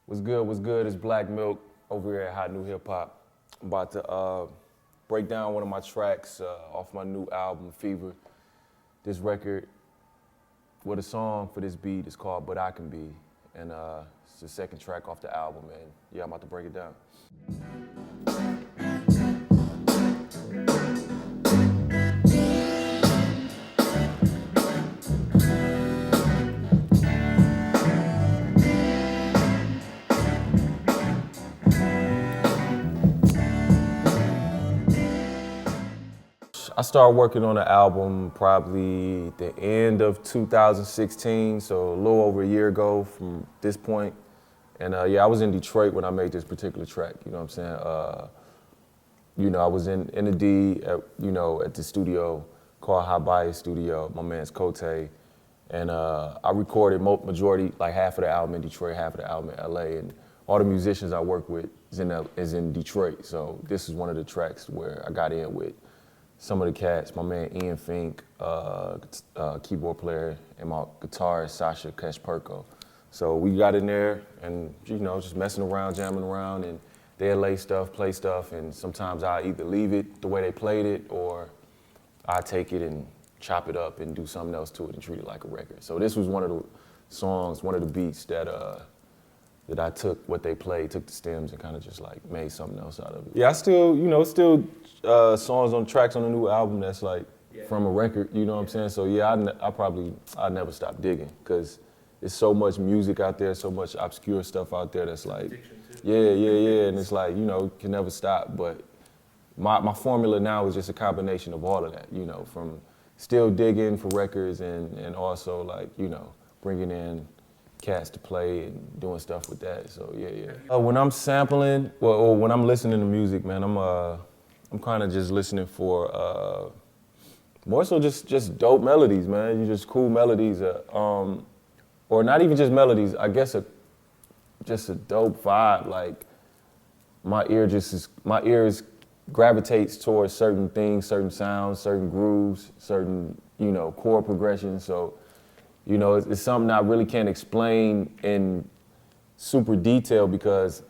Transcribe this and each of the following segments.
What's good, what's good? It's Black Milk over here at Hot New Hip Hop. I'm about to break down one of my tracks off my new album, Fever. This record with a song for this beat is called But I Can Be. And it's the second track off the album, and yeah, I'm about to break it down. I started working on the album probably the end of 2016, so a little over a year ago from this point. And yeah, I was in Detroit when I made this particular track, you know what I'm saying? I was in the D, at the studio called High Bias Studio, my man's Cote. And I recorded majority, like half of the album in Detroit, half of the album in LA. And all the musicians I work with is in Detroit. So this is one of the tracks where I got in with some of the cats, my man Ian Fink, keyboard player, and my guitarist Sasha Keshperko. So we got in there and, just messing around, jamming around, and they'd lay stuff, play stuff, and sometimes I either leave it the way they played it, or I take it and chop it up and do something else to it and treat it like a record. So this was one of the songs, one of the beats that I took what they played, took the stems and kind of just like made something else out of it. Yeah, I still, songs on tracks on the new album that's like from a record, you know what I'm saying? So yeah, I never stop digging, because there's so much music out there, so much obscure stuff out there that's like, and it's like, can never stop. But my formula now is just a combination of all of that, from still digging for records and also like, bringing in cats to play and doing stuff with that. So yeah. When I'm sampling, or when I'm listening to music, man, I'm kind of just listening for more so just dope melodies, man. Just cool melodies, or not even just melodies. I guess just a dope vibe. Like my ears gravitates towards certain things, certain sounds, certain grooves, certain chord progressions. So it's something I really can't explain in super detail, because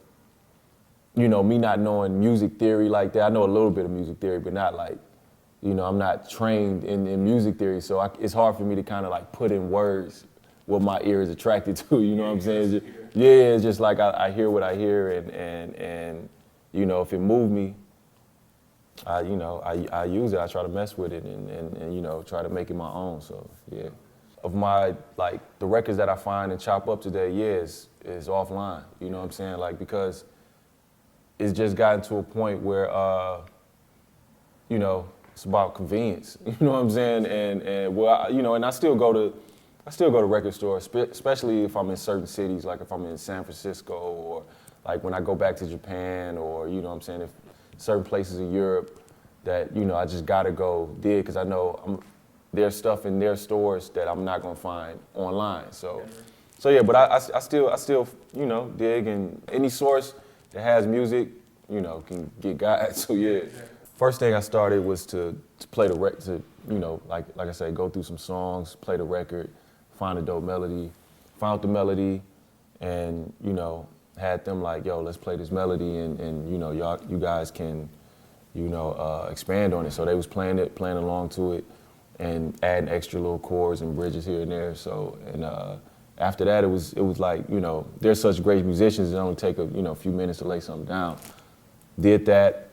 me not knowing music theory like that. I know a little bit of music theory, but not like, I'm not trained in music theory. So it's hard for me to kind of like put in words what my ear is attracted to, you know what I'm saying? It's just like I hear what I hear, and if it moved me, I use it. I try to mess with it and try to make it my own, so yeah. Of my, like, the records that I find and chop up today, is offline, you know what I'm saying? Like, because it's just gotten to a point where, it's about convenience, you know what I'm saying? And I still go to record stores, especially if I'm in certain cities, like if I'm in San Francisco, or like when I go back to Japan, or, if certain places in Europe that, I just gotta go dig, because I know there's stuff in their stores that I'm not gonna find online. So yeah, but I still, dig, and any source that has music, can get guides. So yeah. First thing I started was to play the record, like I said, go through some songs, play the record, find a dope melody, found the melody, and had them like, yo, let's play this melody, and you guys can, expand on it. So they was playing along to it, and adding extra little chords and bridges here and there. So, and after that, it was like, they're such great musicians, it only take a few minutes to lay something down. Did that,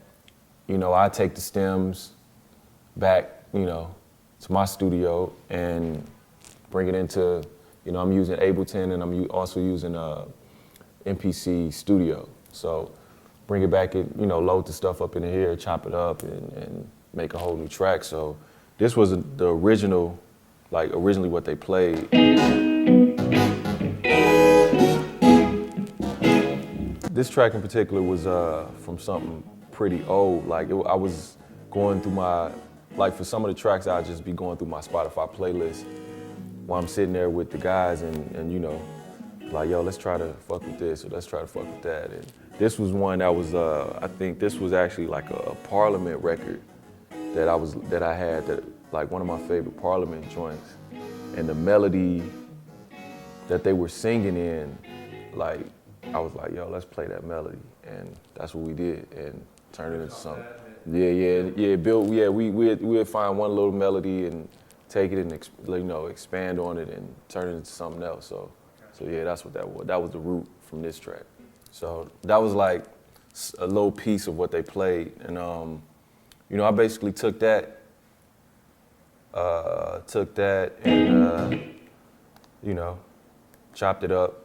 I take the stems back, to my studio and bring it into, I'm using Ableton, and I'm also using MPC Studio. So bring it back and, load the stuff up into here, chop it up, and make a whole new track. So this was the originally what they played. This track in particular was from something pretty old. Like I was going through for some of the tracks, I'd just be going through my Spotify playlist while I'm sitting there with the guys, and like, yo, let's try to fuck with this, or let's try to fuck with that. And this was one that was, I think this was actually like a Parliament record that I had, that like one of my favorite Parliament joints. And the melody that they were singing in, like, I was like, yo, let's play that melody, and that's what we did, and turned it into something. Yeah. Built. Yeah, we'd find one little melody and take it and expand on it and turn it into something else. So yeah, that's what that was. That was the root from this track. So that was like a little piece of what they played, and I basically took that and chopped it up.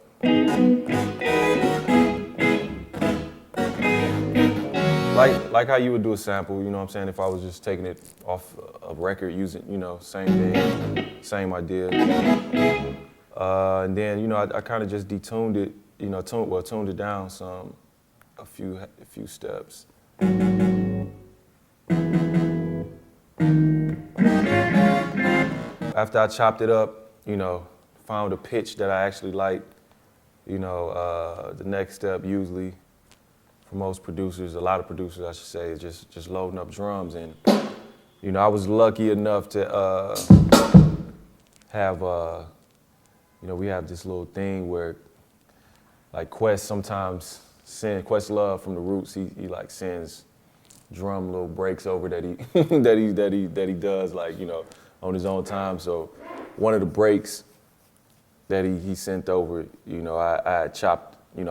Like how you would do a sample, you know what I'm saying? If I was just taking it off a record, using, same thing, same idea. And then, I kind of just detuned it, tuned it down a few steps. After I chopped it up, found a pitch that I actually liked, the next step usually for most producers, a lot of producers I should say, is just loading up drums. And, I was lucky enough to have, we have this little thing where like Quest sometimes Questlove from the Roots, he like sends drum little breaks over that he that he does on his own time. So one of the breaks that he sent over, I had chopped, I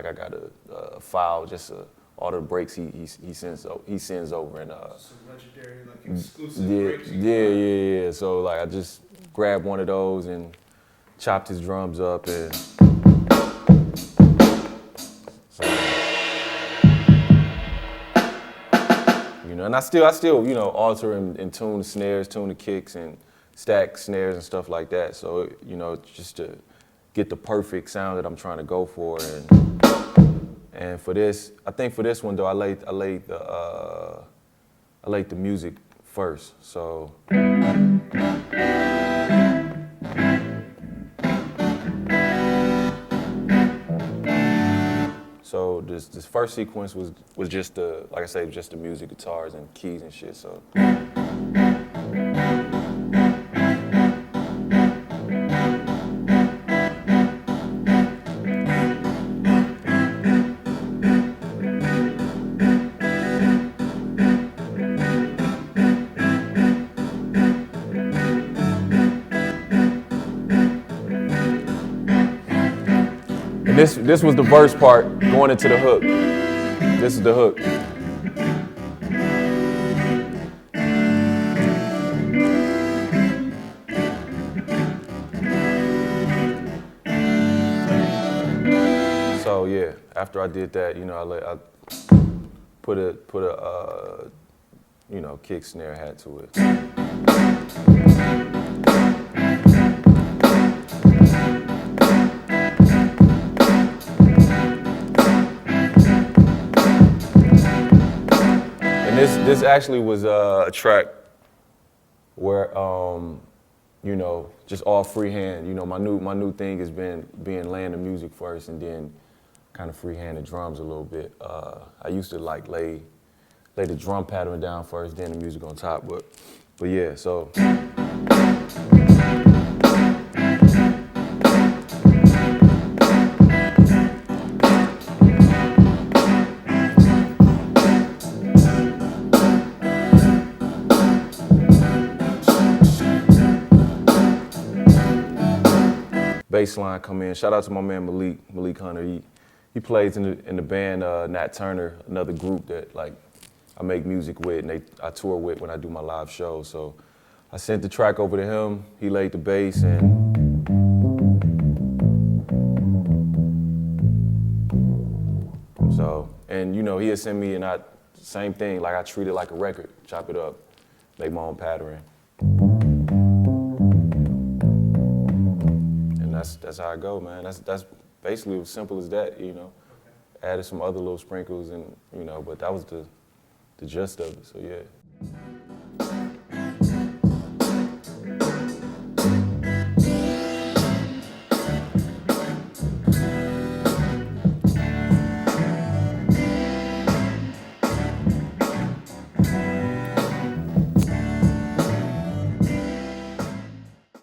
got a file, just all the breaks he sends over, and some legendary exclusive breaks. Yeah. So I just grabbed one of those and chopped his drums up, and and I still alter and tune the snares, tune the kicks, and stack snares and stuff like that. So just to get the perfect sound that I'm trying to go for, and for this, I think for this one though, I laid the music first. So this first sequence was just like I say, just the music, guitars and keys and shit. So. And this was the verse part going into the hook. This is the hook. So yeah, after I did that, I put a kick snare hat to it. This actually was a track where, just all freehand. My new thing has been laying the music first and then kind of freehand the drums a little bit. I used to lay the drum pattern down first, then the music on top. But yeah, so. Bass line come in. Shout out to my man Malik Hunter. He plays in the band Nat Turner, another group that I make music with and I tour with when I do my live shows. So I sent the track over to him. He laid the bass and he had sent me same thing. I treat it like a record, chop it up, make my own pattern. That's how I go, man. That's basically as simple as that, Okay. Added some other little sprinkles and, but that was the gist of it, so yeah.